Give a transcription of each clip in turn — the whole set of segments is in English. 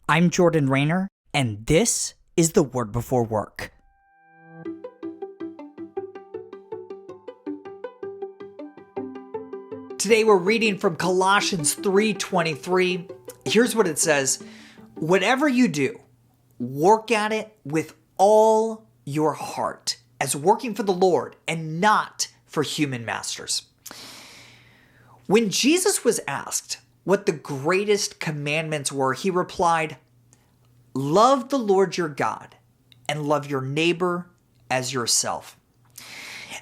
I'm Jordan Rayner, and this is the Word Before Work. Today we're reading from Colossians 3:23. Here's what it says: "Whatever you do, work at it with all your heart, as working for the Lord and not for human masters." When Jesus was asked what the greatest commandments were, he replied, "Love the Lord your God and love your neighbor as yourself."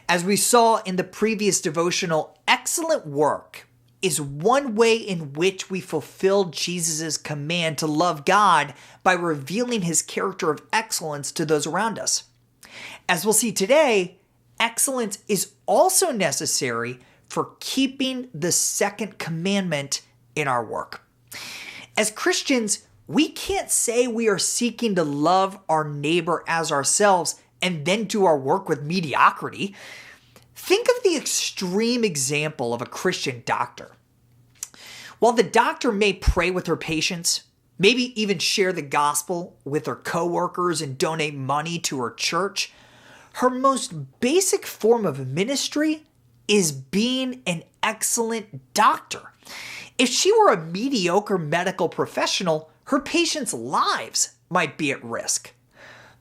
As we saw in the previous devotional, excellent work is one way in which we fulfill Jesus' command to love God by revealing his character of excellence to those around us. As we'll see today, excellence is also necessary for keeping the second commandment in our work. As Christians, we can't say we are seeking to love our neighbor as ourselves and then do our work with mediocrity. Think of the extreme example of a Christian doctor. While the doctor may pray with her patients, maybe even share the gospel with her coworkers and donate money to her church, her most basic form of ministry is being an excellent doctor. If she were a mediocre medical professional, her patients' lives might be at risk.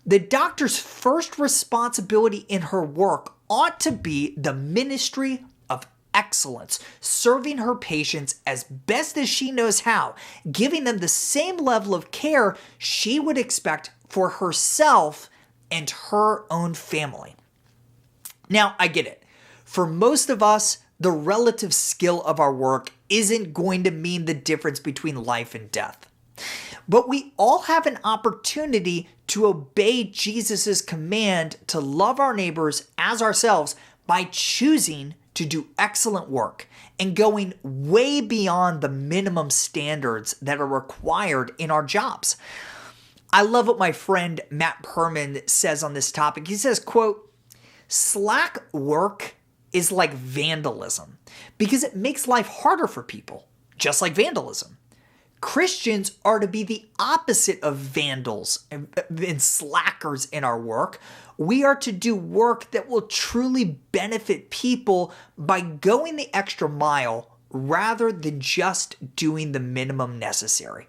The doctor's first responsibility in her work ought to be the ministry of excellence, serving her patients as best as she knows how, giving them the same level of care she would expect for herself and her own family. Now, I get it. For most of us, the relative skill of our work isn't going to mean the difference between life and death. But we all have an opportunity to obey Jesus' command to love our neighbors as ourselves by choosing to do excellent work and going way beyond the minimum standards that are required in our jobs. I love what my friend Matt Perman says on this topic. He says, quote, "Slack work is like vandalism because it makes life harder for people, just like vandalism. Christians are to be the opposite of vandals and slackers in our work. We are to do work that will truly benefit people by going the extra mile rather than just doing the minimum necessary."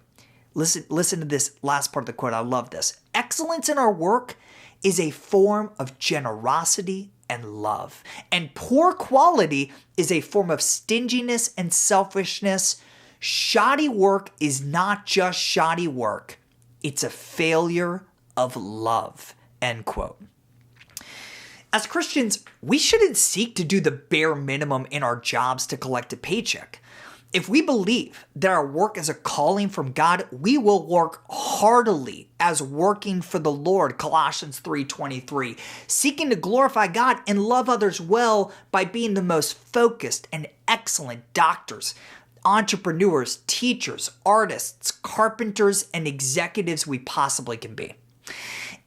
Listen to this last part of the quote. I love this. "Excellence in our work is a form of generosity and love, and poor quality is a form of stinginess and selfishness. Shoddy work is not just shoddy work. It's a failure of love." End quote. As Christians, we shouldn't seek to do the bare minimum in our jobs to collect a paycheck. If we believe that our work is a calling from God, we will work heartily as working for the Lord, Colossians 3:23, seeking to glorify God and love others well by being the most focused and excellent doctors, entrepreneurs, teachers, artists, carpenters, and executives we possibly can be.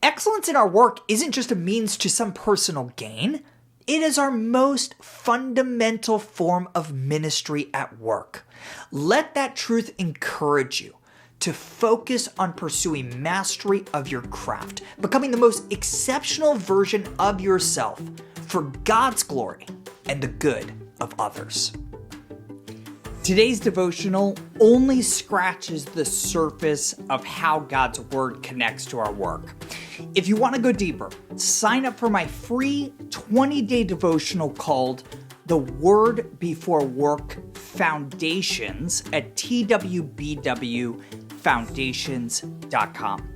Excellence in our work isn't just a means to some personal gain. It is our most fundamental form of ministry at work. Let that truth encourage you to focus on pursuing mastery of your craft, becoming the most exceptional version of yourself for God's glory and the good of others. Today's devotional only scratches the surface of how God's Word connects to our work. If you want to go deeper, sign up for my free 20-day devotional called The Word Before Work Foundations at twbwfoundations.com.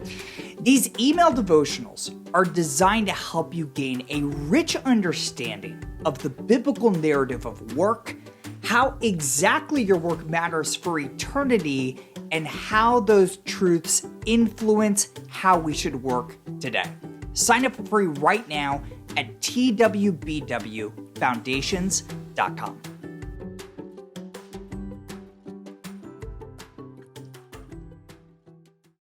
These email devotionals are designed to help you gain a rich understanding of the biblical narrative of work, how exactly your work matters for eternity, and how those truths influence how we should work today. Sign up for free right now at twbwfoundations.com.